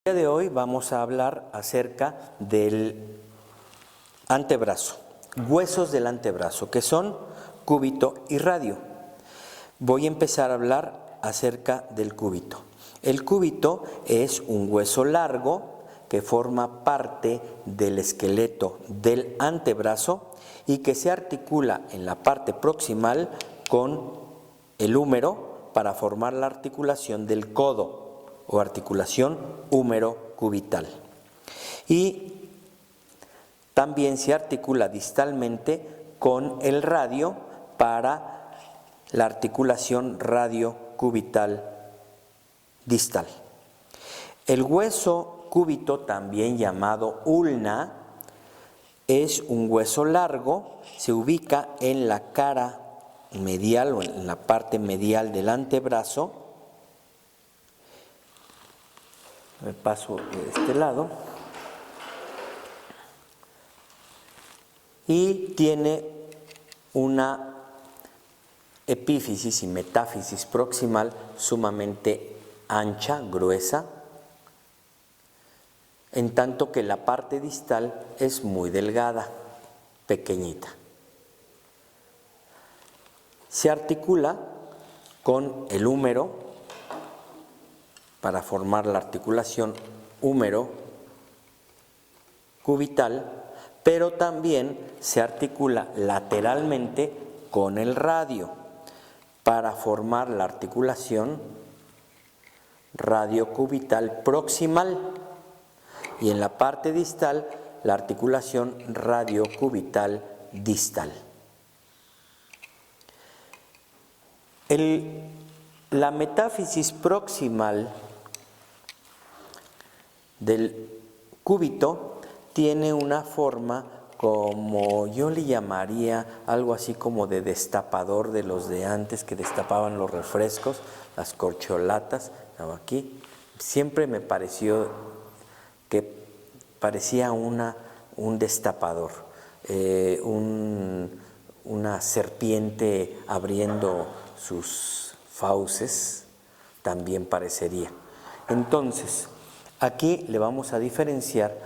El día de hoy vamos a hablar acerca del antebrazo, huesos del antebrazo, que son cúbito y radio. Voy a empezar a hablar acerca del cúbito. El cúbito es un hueso largo que forma parte del esqueleto del antebrazo y que se articula en la parte proximal con el húmero para formar la articulación del codo o articulación húmero-cubital. Y también se articula distalmente con el radio para la articulación radio-cubital distal. El hueso cúbito, también llamado ulna, es un hueso largo, se ubica en la cara medial o en la parte medial del antebrazo. Me paso de este lado. Y tiene una epífisis y metáfisis proximal sumamente ancha, gruesa, en tanto que la parte distal es muy delgada, pequeñita. Se articula con el húmero para formar la articulación húmero-cubital, pero también se articula lateralmente con el radio para formar la articulación radiocubital proximal y en la parte distal la articulación radiocubital distal. La metáfisis proximal del cúbito tiene una forma como yo le llamaría algo así como de destapador de los de antes que destapaban los refrescos, las corcholatas. Aquí siempre me pareció que parecía un destapador, una serpiente abriendo sus fauces, también parecería. Entonces, aquí le vamos a diferenciar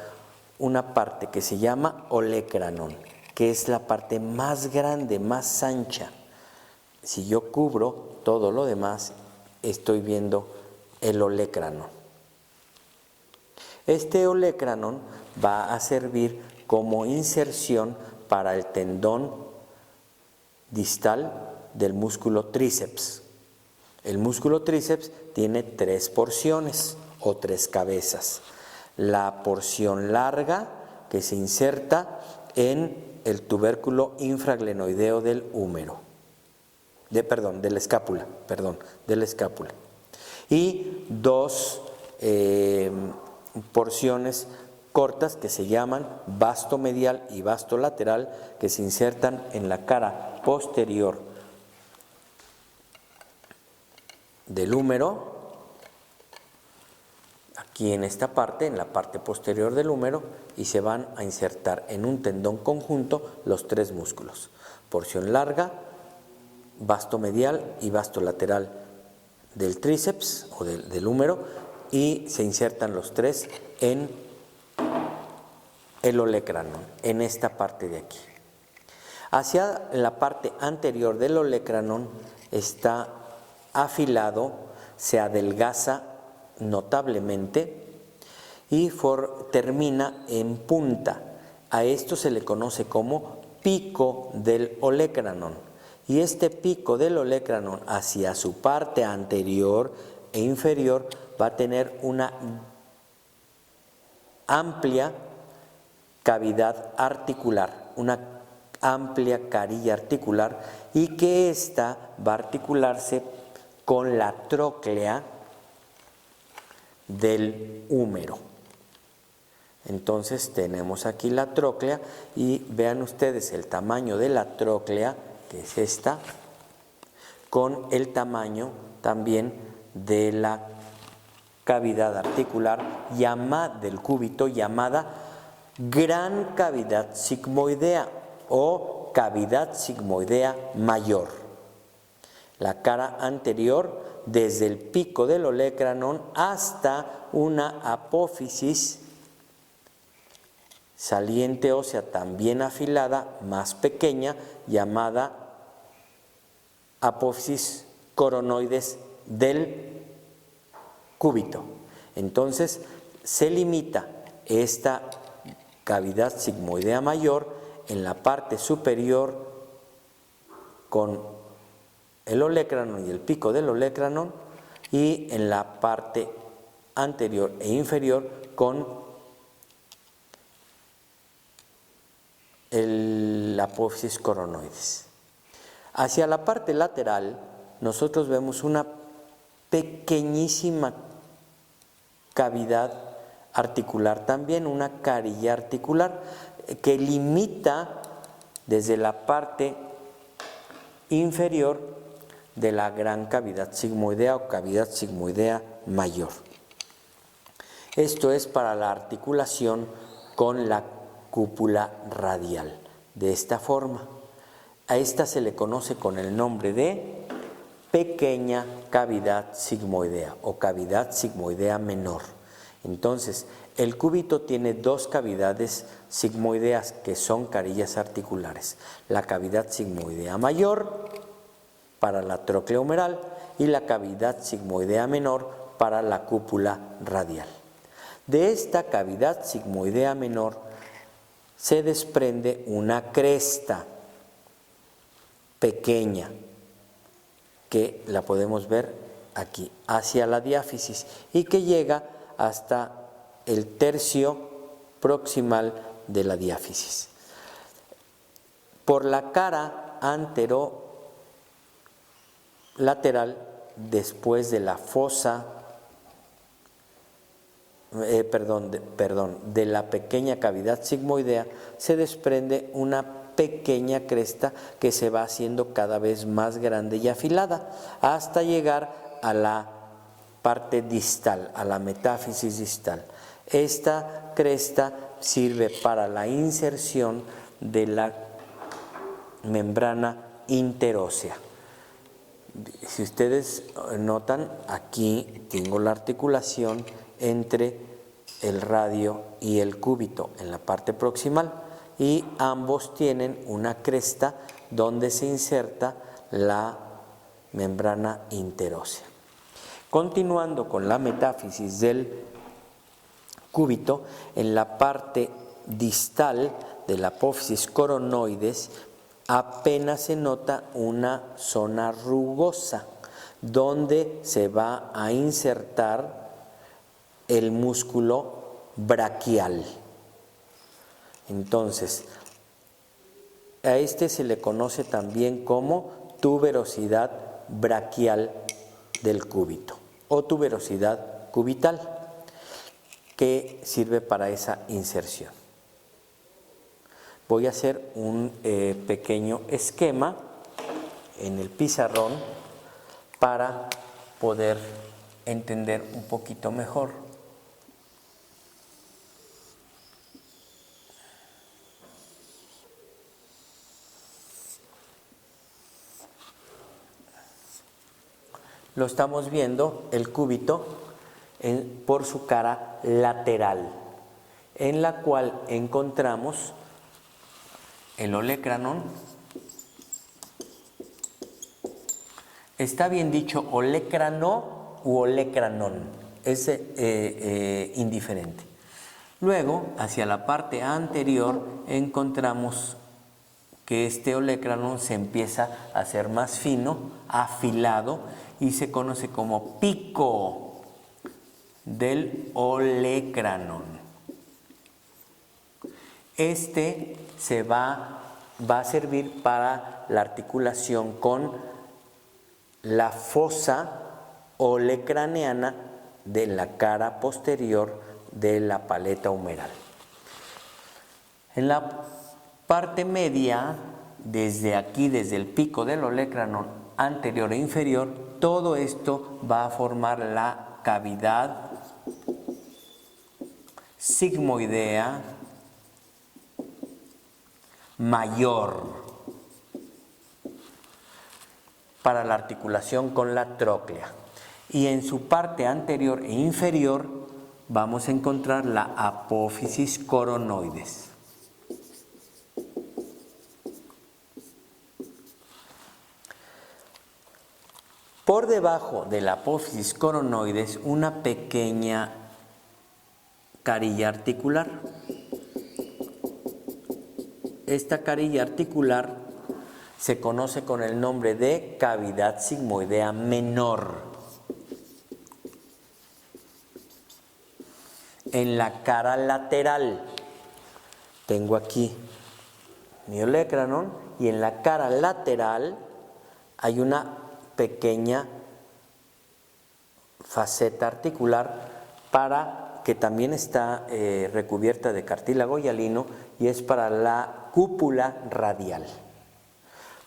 una parte que se llama olecranon, que es la parte más grande, más ancha. Si yo cubro todo lo demás, estoy viendo el olecranon. Este olecranon va a servir como inserción para el tendón distal del músculo tríceps. El músculo tríceps tiene 3 porciones o 3 cabezas. La porción larga que se inserta en el tubérculo infraglenoideo del húmero, de la escápula. Y 2 porciones cortas que se llaman vasto medial y vasto lateral, que se insertan en la cara posterior del húmero, aquí en esta parte, en la parte posterior del húmero, y se van a insertar en un tendón conjunto los 3 músculos: porción larga, vasto medial y vasto lateral del tríceps o del húmero, y se insertan los 3 en el olecranon, en esta parte de aquí. Hacia la parte anterior del olecranon está afilado, se adelgaza notablemente y termina en punta. A esto se le conoce como pico del olecranon. Y este pico del olecranon hacia su parte anterior e inferior va a tener una amplia cavidad articular, una amplia carilla articular, y que ésta va a articularse con la tróclea del húmero. Entonces tenemos aquí la tróclea y vean ustedes el tamaño de la tróclea, que es esta, con el tamaño también de la cavidad articular del cúbito, llamada gran cavidad sigmoidea o cavidad sigmoidea mayor. La cara anterior desde el pico del olecranon hasta una apófisis saliente ósea también afilada, más pequeña, llamada apófisis coronoides del cúbito. Entonces, se limita esta cavidad sigmoidea mayor en la parte superior con el olecranon y el pico del olecranon, y en la parte anterior e inferior con la apófisis coronoides. Hacia la parte lateral nosotros vemos una pequeñísima cavidad articular, también una carilla articular que limita desde la parte inferior de la gran cavidad sigmoidea o cavidad sigmoidea mayor. Esto es para la articulación con la cúpula radial, de esta forma. A esta se le conoce con el nombre de pequeña cavidad sigmoidea o cavidad sigmoidea menor. Entonces, el cúbito tiene dos cavidades sigmoideas que son carillas articulares: la cavidad sigmoidea mayor para la tróclea humeral y la cavidad sigmoidea menor para la cúpula radial. De esta cavidad sigmoidea menor se desprende una cresta pequeña que la podemos ver aquí hacia la diáfisis y que llega hasta el tercio proximal de la diáfisis. Por la cara anterolateral, después de la fosa, de la pequeña cavidad sigmoidea, se desprende una pequeña cresta que se va haciendo cada vez más grande y afilada hasta llegar a la parte distal, a la metáfisis distal. Esta cresta sirve para la inserción de la membrana interósea. Si ustedes notan, aquí tengo la articulación entre el radio y el cúbito en la parte proximal, y ambos tienen una cresta donde se inserta la membrana interósea. Continuando con la metáfisis del cúbito, en la parte distal de la apófisis coronoides apenas se nota una zona rugosa donde se va a insertar el músculo braquial. Entonces, a este se le conoce también como tuberosidad braquial del cúbito o tuberosidad cubital, que sirve para esa inserción. Voy a hacer un pequeño esquema en el pizarrón para poder entender un poquito mejor. Lo estamos viendo el cúbito por su cara lateral, en la cual encontramos el olecranon. Está bien dicho olecrano u olecranon, es indiferente. Luego, hacia la parte anterior, encontramos que este olecranon se empieza a hacer más fino, afilado, y se conoce como pico del olecranon. Este va a servir para la articulación con la fosa olecraneana de la cara posterior de la paleta humeral. En la parte media, desde aquí, desde el pico del olecranon anterior e inferior, todo esto va a formar la cavidad sigmoidea mayor para la articulación con la tróclea. y en su parte anterior e inferior vamos a encontrar la apófisis coronoides. Por debajo de la apófisis coronoides, una pequeña carilla articular. Esta carilla articular se conoce con el nombre de cavidad sigmoidea menor. En la cara lateral, tengo aquí mi olecranon, y en la cara lateral hay una pequeña faceta articular que también está recubierta de cartílago hialino y es para la cúpula radial.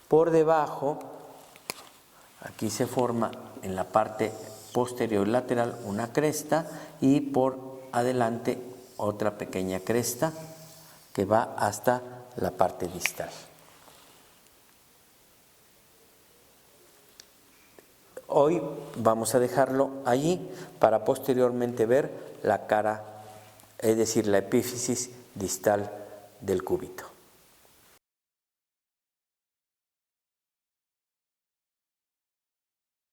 Por debajo, aquí se forma en la parte posterior lateral una cresta y por adelante otra pequeña cresta que va hasta la parte distal. Hoy vamos a dejarlo allí para posteriormente ver la cara, es decir, la epífisis distal del cúbito.